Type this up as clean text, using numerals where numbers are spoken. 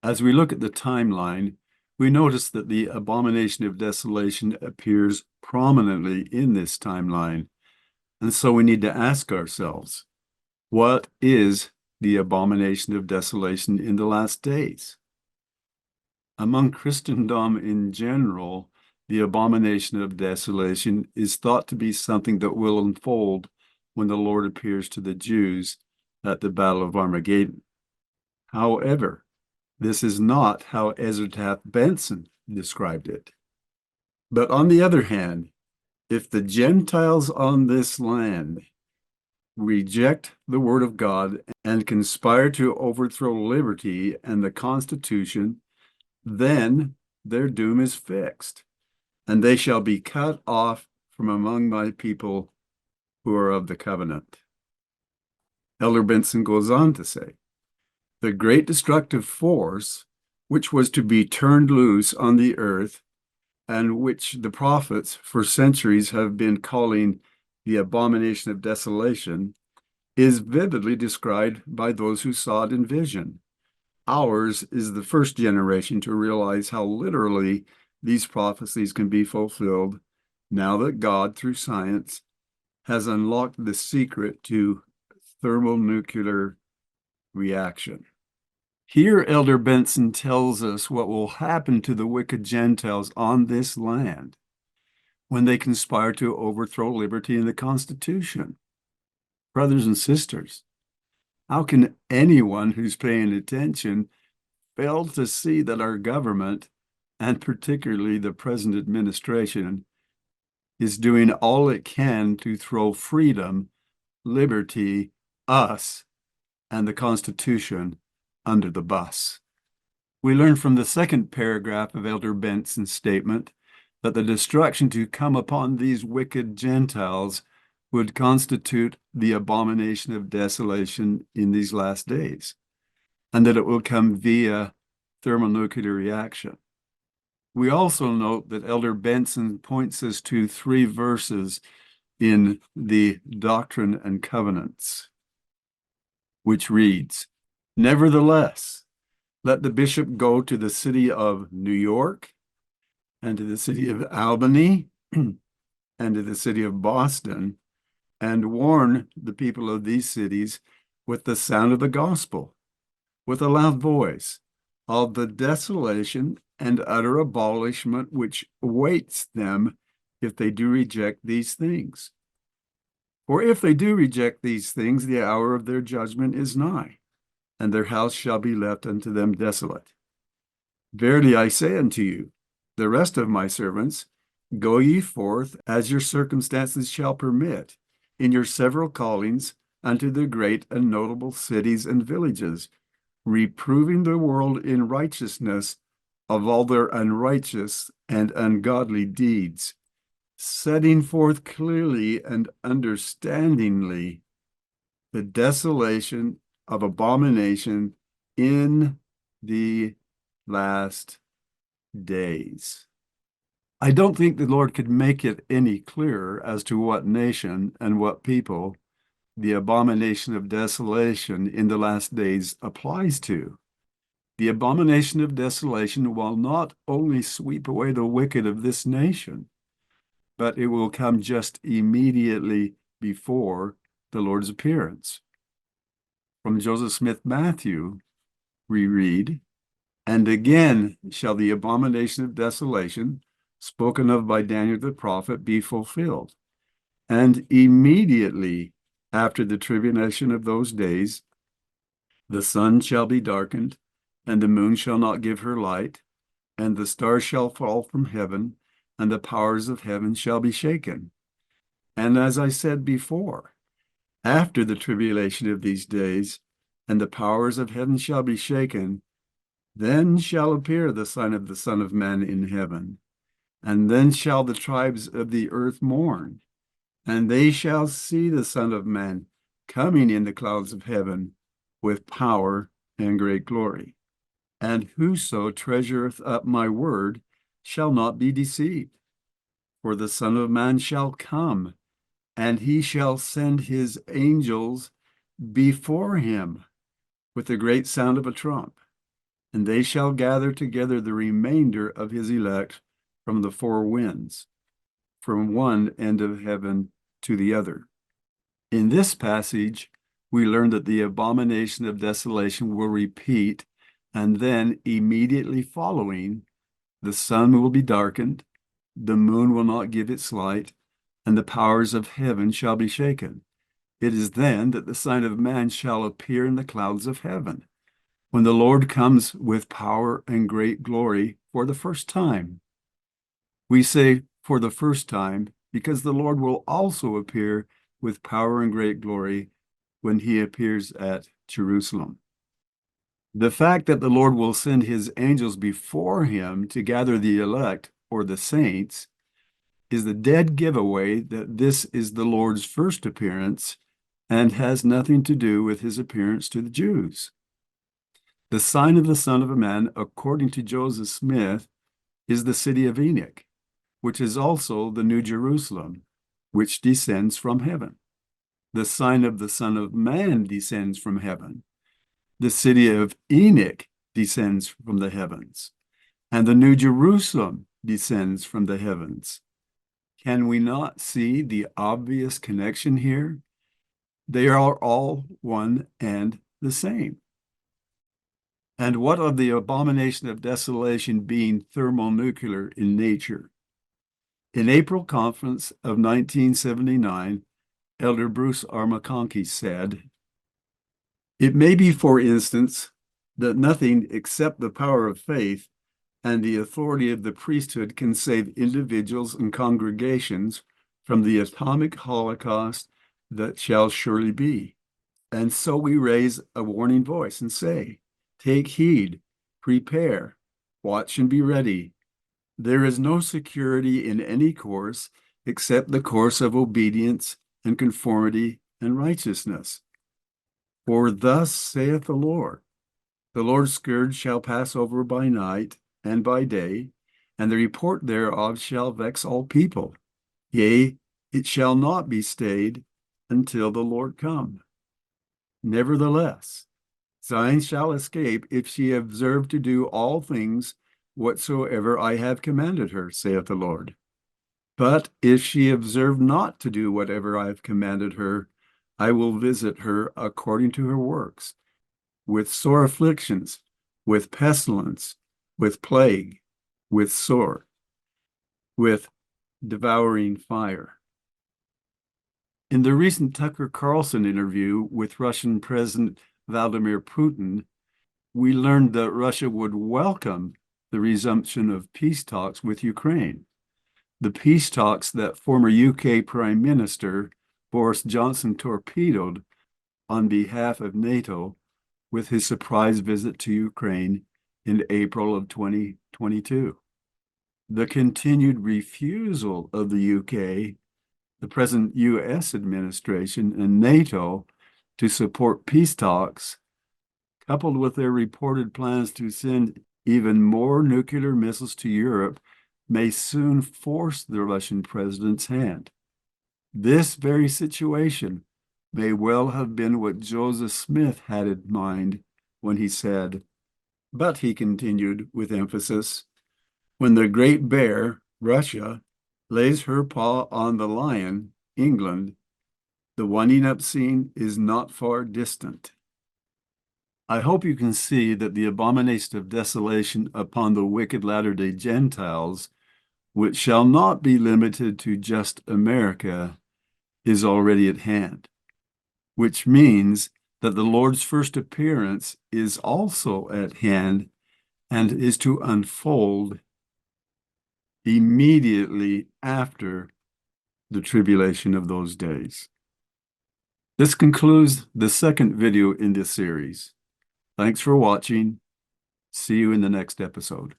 As we look at the timeline, we notice that the abomination of desolation appears prominently in this timeline. And so we need to ask ourselves, what is the abomination of desolation in the last days? Among Christendom in general, the abomination of desolation is thought to be something that will unfold when the Lord appears to the Jews at the Battle of Armageddon. However, this is not how Ezra Taft Benson described it. But on the other hand, if the Gentiles on this land reject the word of God and conspire to overthrow liberty and the Constitution, then their doom is fixed, and they shall be cut off from among my people who are of the covenant. Elder Benson goes on to say, the great destructive force, which was to be turned loose on the earth, and which the prophets for centuries have been calling the abomination of desolation, is vividly described by those who saw it in vision. Ours is the first generation to realize how literally these prophecies can be fulfilled now that God, through science, has unlocked the secret to thermonuclear reaction. Here, Elder Benson tells us what will happen to the wicked Gentiles on this land when they conspire to overthrow liberty and the Constitution. Brothers and sisters, how can anyone who's paying attention fail to see that our government, and particularly the present administration, is doing all it can to throw freedom, liberty, us, and the Constitution under the bus? We learn from the second paragraph of Elder Benson's statement that the destruction to come upon these wicked Gentiles would constitute the abomination of desolation in these last days, and that it will come via thermonuclear reaction. We also note that Elder Benson points us to 3 verses in the Doctrine and Covenants, which reads, nevertheless, let the bishop go to the city of New York, and to the city of Albany, and to the city of Boston, and warn the people of these cities with the sound of the gospel, with a loud voice, of the desolation and utter abolishment which awaits them if they do reject these things. For if they do reject these things, the hour of their judgment is nigh, and their house shall be left unto them desolate. Verily I say unto you, the rest of my servants, go ye forth as your circumstances shall permit, in your several callings, unto the great and notable cities and villages, reproving the world in righteousness of all their unrighteous and ungodly deeds, setting forth clearly and understandingly the desolation of abomination in the last days. I don't think the Lord could make it any clearer as to what nation and what people the abomination of desolation in the last days applies to. The abomination of desolation will not only sweep away the wicked of this nation, but it will come just immediately before the Lord's appearance. From Joseph Smith Matthew, we read, and again shall the abomination of desolation, spoken of by Daniel the prophet, be fulfilled. And immediately after the tribulation of those days, the sun shall be darkened, and the moon shall not give her light, and the stars shall fall from heaven, and the powers of heaven shall be shaken. And as I said before, after the tribulation of these days, and the powers of heaven shall be shaken, then shall appear the sign of the Son of Man in heaven. And then shall the tribes of the earth mourn, and they shall see the Son of Man coming in the clouds of heaven with power and great glory. And whoso treasureth up my word shall not be deceived. For the Son of Man shall come, and he shall send his angels before him with the great sound of a trump. and they shall gather together the remainder of his elect from the four winds, from one end of heaven to the other. In this passage, we learn that the abomination of desolation will repeat, and then immediately following, the sun will be darkened, the moon will not give its light, and the powers of heaven shall be shaken. It is then that the Son of Man shall appear in the clouds of heaven, when the Lord comes with power and great glory for the first time. We say for the first time because the Lord will also appear with power and great glory when he appears at Jerusalem. The fact that the Lord will send his angels before him to gather the elect, or the saints, is the dead giveaway that this is the Lord's first appearance and has nothing to do with his appearance to the Jews. The sign of the Son of Man, according to Joseph Smith, is the city of Enoch, which is also the New Jerusalem, which descends from heaven. The sign of the Son of Man descends from heaven. The city of Enoch descends from the heavens, and the New Jerusalem descends from the heavens. Can we not see the obvious connection here? They are all one and the same. And what of the abomination of desolation being thermonuclear in nature? In April conference of 1979, Elder Bruce R. McConkie said, "It may be, for instance, that nothing except the power of faith and the authority of the priesthood can save individuals and congregations from the atomic holocaust that shall surely be. And so we raise a warning voice and say, take heed, prepare, watch and be ready. There is no security in any course except the course of obedience and conformity and righteousness. For thus saith the Lord's scourge shall pass over by night and by day, and the report thereof shall vex all people. Yea, it shall not be stayed until the Lord come. Nevertheless, Zion shall escape if she observe to do all things whatsoever I have commanded her, saith the Lord. But if she observe not to do whatever I have commanded her, I will visit her according to her works, with sore afflictions, with pestilence, with plague, with sword, with devouring fire." In the recent Tucker Carlson interview with Russian President Vladimir Putin, we learned that Russia would welcome the resumption of peace talks with Ukraine. The peace talks that former UK Prime Minister Boris Johnson torpedoed on behalf of NATO with his surprise visit to Ukraine in April of 2022. The continued refusal of the UK, the present US administration, and NATO to support peace talks, coupled with their reported plans to send even more nuclear missiles to Europe, may soon force the Russian president's hand. This very situation may well have been what Joseph Smith had in mind when he said, "But," he continued with emphasis, "when the great bear, Russia, lays her paw on the lion, England, the winding up scene is not far distant." I hope you can see that the abomination of desolation upon the wicked latter-day Gentiles, which shall not be limited to just America, is already at hand, which means that the Lord's first appearance is also at hand and is to unfold immediately after the tribulation of those days. This concludes the second video in this series. Thanks for watching. See you in the next episode.